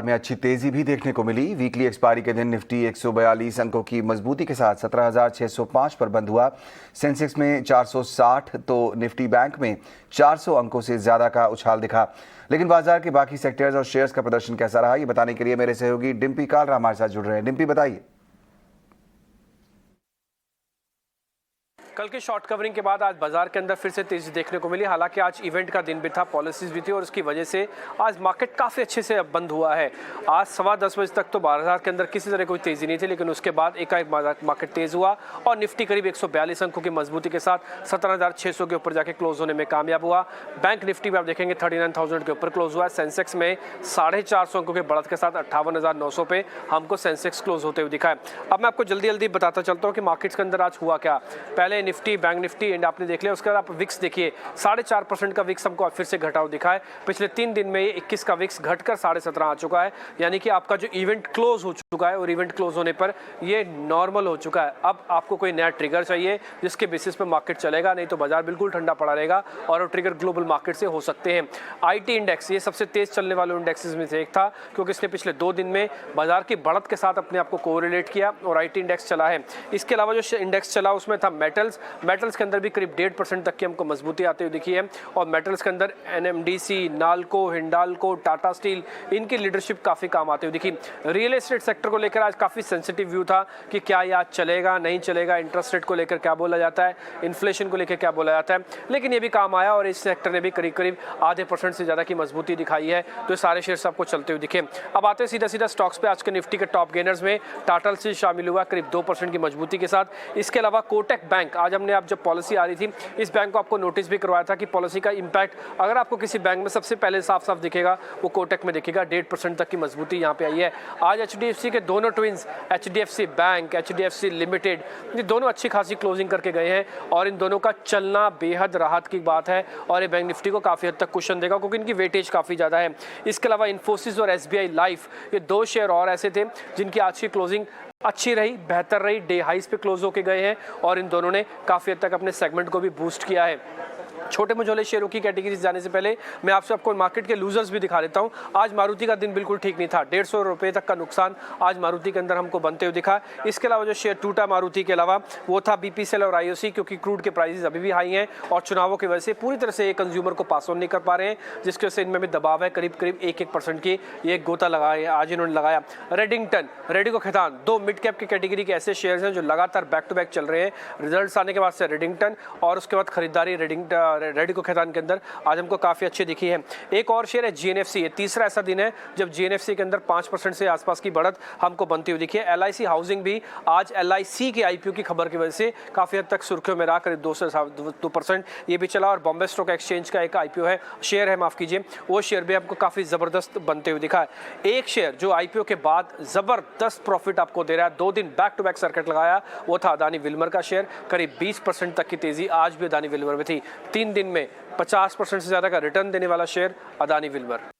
में अच्छी तेजी भी देखने को मिली। वीकली एक्सपायरी के दिन निफ्टी 142 अंकों की मजबूती के साथ 17,605 पर बंद हुआ। सेंसेक्स में 460 तो निफ्टी बैंक में 400 अंकों से ज्यादा का उछाल दिखा। लेकिन बाजार के बाकी सेक्टर्स और शेयर्स का प्रदर्शन कैसा रहा, ये बताने के लिए मेरे सहयोगी डिम्पी कालरा हमारे साथ जुड़ रहे हैं। डिम्पी, बताइए। कल के शॉर्ट कवरिंग के बाद आज बाजार के अंदर फिर से तेजी देखने को मिली। हालांकि आज इवेंट का दिन भी था, पॉलिसीज भी थी और उसकी वजह से आज मार्केट काफ़ी अच्छे से अब बंद हुआ है। आज 10:15 बजे तक तो बाजार के अंदर किसी तरह कोई तेजी नहीं थी, लेकिन उसके बाद एकाएक मार्केट तेज हुआ और निफ्टी करीब 142 अंकों की मजबूती के साथ 17,600 के ऊपर जाके क्लोज होने में कामयाब हुआ। बैंक निफ्टी में आप देखेंगे 39,000 के ऊपर क्लोज हुआ। सेंसेक्स में 450 अंकों के बढ़त के साथ 58,900 पे हमको सेंसेक्स क्लोज होते हुए दिखा है। अब मैं आपको जल्दी जल्दी बताता चलता हूँ कि मार्केट्स के अंदर आज हुआ क्या। पहले निफ्टी, बैंक निफ्टी एंड आपने देख लिया। उसके बाद आप विक्स देखिए, 4.5% का विक्स हमको फिर से घटा हुआ दिखा है। पिछले 3 दिन में 21 का विक्स घटकर 17.5 आ चुका है, यानी कि आपका जो इवेंट क्लोज हो चुका है और इवेंट क्लोज होने पर ये नॉर्मल हो चुका है। अब आपको कोई नया ट्रिगर चाहिए जिसके बेसिस पे मार्केट चलेगा, नहीं तो बाजार बिल्कुल ठंडा पड़ा रहेगा और वो ट्रिगर ग्लोबल मार्केट से हो सकते हैं। आईटी इंडेक्स ये सबसे तेज चलने वाले इंडेक्सेस में से एक था, क्योंकि इसने पिछले 2 दिन में बाजार की बढ़त के साथ अपने आप को कोरिलेट किया और आईटी इंडेक्स चला है। इसके अलावा जो इंडेक्स चला उसमें था मेटल्स के अंदर भी करीब 1.5% तक की हमको मजबूती आती हुई दिखी है। और मेटल्स के अंदर एनएमडीसी, नाल्को, हिंडाल्को, टाटा स्टील, इनकी लीडरशिप काफी काम आती हुई दिखी। रियल एस्टेट सेक्टर को लेकर आज काफी सेंसिटिव व्यू था कि क्या ये आज चलेगा नहीं चलेगा, इंटरेस्ट रेट को लेकर क्या बोला जाता है, इन्फ्लेशन को लेकर क्या बोला जाता है, लेकिन ये भी काम आया और इस सेक्टर ने भी करीब करीब आधे % से ज्यादा की मजबूती दिखाई है। तो सारे शेयर्स आपको चलते हुए दिखे। अब आते हैं सीधा स्टॉक्स पे। आज के निफ्टी के टॉप गेनर्स में टाटा स्टील शामिल हुआ करीब 2% की मजबूती के साथ। इसके अलावा कोटक बैंक, आज हमने आप जब पॉलिसी आ रही थी इस बैंक को आपको नोटिस भी करवाया था कि पॉलिसी का इंपैक्ट अगर आपको किसी बैंक में सबसे पहले साफ साफ दिखेगा वो कोटक में दिखेगा। 1.5% तक की मजबूती यहाँ पे आई है। आज एचडीएफसी के दोनों twins, HDFC bank, HDFC limited, ये दोनों अच्छी खासी क्लोजिंग करके गए हैं और इन दोनों का चलना बेहद राहत की बात है और ये बैंक निफ्टी को काफी हद तक कुशन देगा, क्योंकि इनकी वेटेज काफी ज्यादा है। इसके अलावा इन्फोसिस और एसबीआई लाइफ, ये 2 शेयर और ऐसे थे जिनकी आज की क्लोजिंग अच्छी रही, बेहतर रही, डे हाइस पे क्लोज होके गए हैं और इन दोनों ने काफी हद तक अपने सेगमेंट को भी बूस्ट किया है। छोटे मझोले शेयरों की कैटेगरी जाने से पहले मैं आपको मार्केट के लूजर्स भी दिखा देता हूं। आज मारुति का दिन बिल्कुल ठीक नहीं था। 150 रुपए तक का नुकसान आज मारुति के अंदर हमको बनते हुए दिखा। इसके अलावा जो शेयर टूटा मारुति के अलावा वो था बीपीसीएल और आईओसी, क्योंकि क्रूड के प्राइसेस अभी भी हाई हैं और चुनावों की वजह से पूरी तरह से कंज्यूमर को पास ऑन नहीं कर पा रहे हैं, जिसकी वजह से इनमें भी दबाव है। करीब करीब 1% की ये गोता लगाया आज इन्होंने लगाया। Redington, Radico Khaitan, 2 mid cap की कैटेगरी के ऐसे शेयर्स हैं जो लगातार बैक टू बैक चल रहे हैं। रिजल्ट्स आने के बाद से रेडिंगटन और उसके बाद खरीदारी रेडिको खैतान के अंदर आज हमको काफी अच्छी दिखी है। एक और शेयर है जीएनएफसी। ये तीसरा ऐसा दिन है जब जीएनएफसी के अंदर 5% से आसपास की बढ़त हमको बनती हुई दिखी है। एलआईसी हाउसिंग भी आज एलआईसी के आईपीओ की खबर की वजह से काफी हद तक सुर्खियों में रहा, करीब 2 से 2% ये भी चला। और बॉम्बे स्टॉक एक्सचेंज का एक आईपीओ है, शेयर है माफ कीजिए, वो शेयर भी आपको काफी जबरदस्त बनते हुए दिखा है। एक शेयर जो आईपीओ के बाद जबरदस्त प्रॉफिट आपको दे रहा है, 2 दिन बैक टू बैक सर्किट लगाया, वो था अदानी विल्मर का शेयर। करीब 20% तक की तेजी आज भी अदानी विल्मर में थी। 3 दिन में 50% से ज्यादा का रिटर्न देने वाला शेयर अदानी विल्मर।